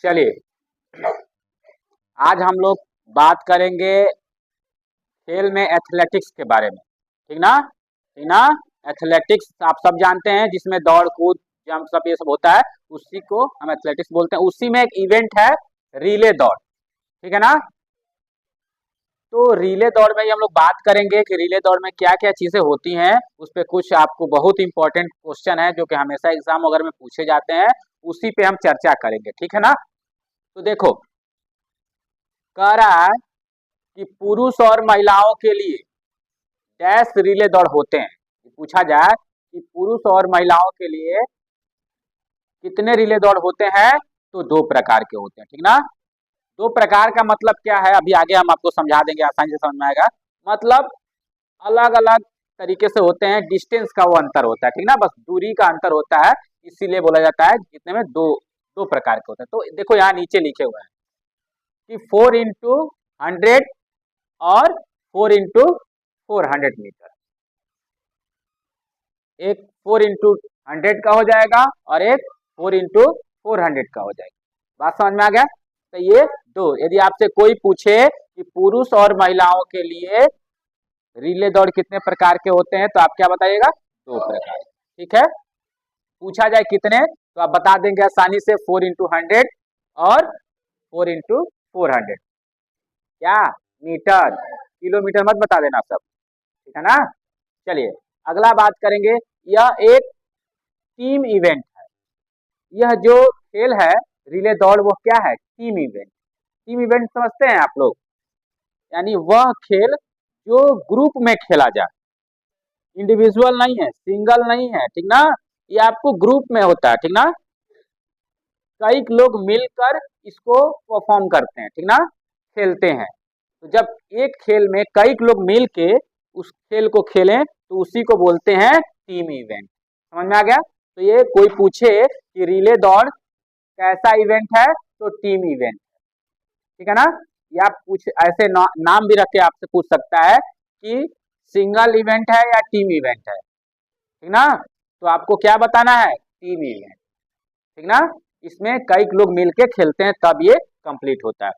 चलिए आज हम लोग बात करेंगे खेल में एथलेटिक्स के बारे में। ठीक ना, ठीक ना। एथलेटिक्स आप सब जानते हैं, जिसमें दौड़ कूद जंप सब ये सब होता है, उसी को हम एथलेटिक्स बोलते हैं। उसी में एक इवेंट है रिले दौड़, ठीक है ना। तो रिले दौड़ में ही हम लोग बात करेंगे कि रिले दौड़ में क्या क्या चीजें होती हैं। उस पर कुछ आपको बहुत इंपॉर्टेंट क्वेश्चन है जो कि हमेशा एग्जाम वगैरह में पूछे जाते हैं, उसी पे हम चर्चा करेंगे, ठीक है ना। तो देखो, कह रहा है कि पुरुष और महिलाओं के लिए डैश रिले दौड़ होते हैं। पूछा जाए कि पुरुष और महिलाओं के लिए कितने रिले दौड़ होते हैं, तो 2 प्रकार के होते हैं, ठीक ना। 2 प्रकार का मतलब क्या है, अभी आगे हम आपको समझा देंगे, आसानी से समझ में आएगा। मतलब अलग अलग तरीके से होते हैं, डिस्टेंस का वो अंतर होता है, ठीक ना, बस दूरी का अंतर होता है, इसीलिए बोला जाता है कितने में दो प्रकार के होते हैं। तो देखो यहाँ नीचे लिखे हुए हैं कि 4x100 और 4x400 मीटर। एक 4x100 का हो जाएगा और एक 4x400 का हो जाएगा। बात समझ में आ गया। तो ये 2, यदि आपसे कोई पूछे कि पुरुष और महिलाओं के लिए रिले दौड़ कितने प्रकार के होते हैं, तो आप क्या बताइएगा, 2 प्रकार, ठीक है। पूछा जाए कितने, तो आप बता देंगे आसानी से 4x100 और 4x400। क्या मीटर, किलोमीटर मत बता देना सब, ठीक है ना। चलिए अगला बात करेंगे, यह एक टीम इवेंट है। यह जो खेल है रिले दौड़, वो क्या है, टीम इवेंट। टीम इवेंट समझते हैं आप लोग, यानी वह खेल जो ग्रुप में खेला जाए, इंडिविजुअल नहीं है, सिंगल नहीं है, ठीक ना। ये आपको ग्रुप में होता है, ठीक ना। कई लोग मिलकर इसको परफॉर्म करते हैं, ठीक ना, खेलते हैं। तो जब एक खेल में कई लोग मिल के उस खेल को खेलें, तो उसी को बोलते हैं टीम इवेंट। समझ में आ गया। तो ये कोई पूछे कि रिले दौड़ कैसा इवेंट है, तो टीम इवेंट, ठीक है ना। या पूछ ऐसे नाम भी रख के आपसे पूछ सकता है कि सिंगल इवेंट है या टीम इवेंट है, ठीक ना। तो आपको क्या बताना है, टीम इवेंट, ठीक ना। इसमें कई लोग मिलके खेलते हैं, तब ये कंप्लीट होता है।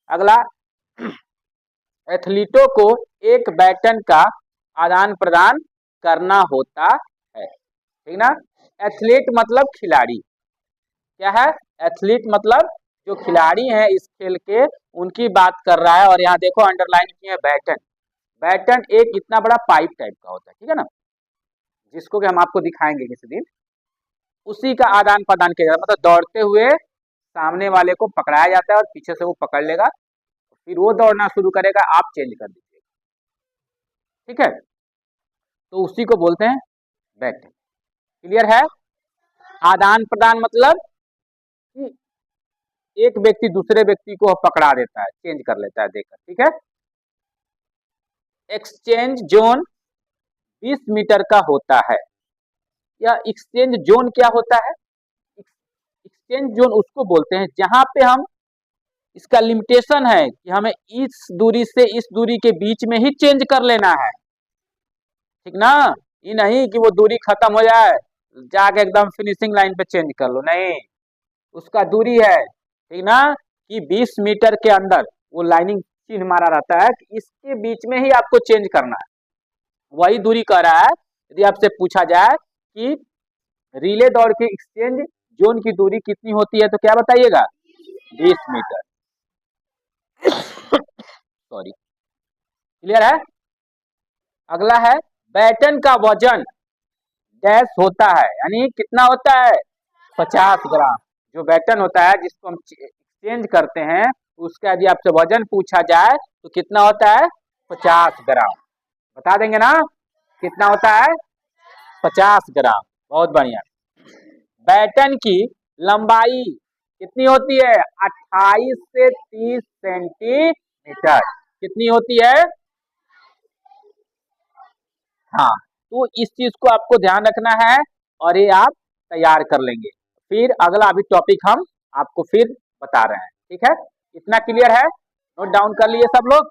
अगला, एथलीटों को एक बैटन का आदान प्रदान करना होता है, ठीक ना। एथलीट मतलब खिलाड़ी, क्या है, एथलीट मतलब जो खिलाड़ी हैं इस खेल के, उनकी बात कर रहा है। और यहाँ देखो अंडरलाइन की है बैटन। बैटन एक इतना बड़ा पाइप टाइप का होता है, ठीक है ना, जिसको कि हम आपको दिखाएंगे किसी दिन। उसी का आदान प्रदान किया जाता है, मतलब दौड़ते हुए सामने वाले को पकड़ाया जाता है और पीछे से वो पकड़ लेगा, फिर वो दौड़ना शुरू करेगा, आप चेंज कर दीजिएगा, ठीक है। तो उसी को बोलते हैं बैटन। क्लियर है। आदान प्रदान मतलब कि एक व्यक्ति दूसरे व्यक्ति को पकड़ा देता है, चेंज कर लेता है देकर, ठीक है। एक्सचेंज जोन 20 मीटर का होता है। यह एक्सचेंज जोन क्या होता है, एक्सचेंज जोन उसको बोलते हैं जहां पे हम, इसका लिमिटेशन है कि हमें इस दूरी से इस दूरी के बीच में ही चेंज कर लेना है, ठीक ना। ये नहीं कि वो दूरी खत्म हो जाए जाके एकदम फिनिशिंग लाइन पे चेंज कर लो, नहीं, उसका दूरी है, ठीक ना, कि 20 मीटर के अंदर वो लाइनिंग चिन्ह मारा रहता है कि इसके बीच में ही आपको चेंज करना है, वही दूरी कह रहा है। यदि आपसे पूछा जाए कि रिले दौड़ के एक्सचेंज जोन की दूरी कितनी होती है, तो क्या बताइएगा, 20 मीटर। सॉरी, क्लियर है। अगला है, बैटन का वजन डैश होता है, यानी कितना होता है, 50 ग्राम। जो बैटन होता है जिसको हम एक्सचेंज करते हैं, उसका यदि आपसे वजन पूछा जाए तो कितना होता है, 50 ग्राम। बता देंगे ना, कितना होता है, 50 ग्राम। बहुत बढ़िया। बैटन की लंबाई कितनी होती है, 28 से 30 सेंटीमीटर। कितनी होती है, हाँ। तो इस चीज को आपको ध्यान रखना है और ये आप तैयार कर लेंगे। फिर अगला अभी टॉपिक हम आपको फिर बता रहे हैं, ठीक है। इतना क्लियर है, नोट डाउन कर लिए सब लोग।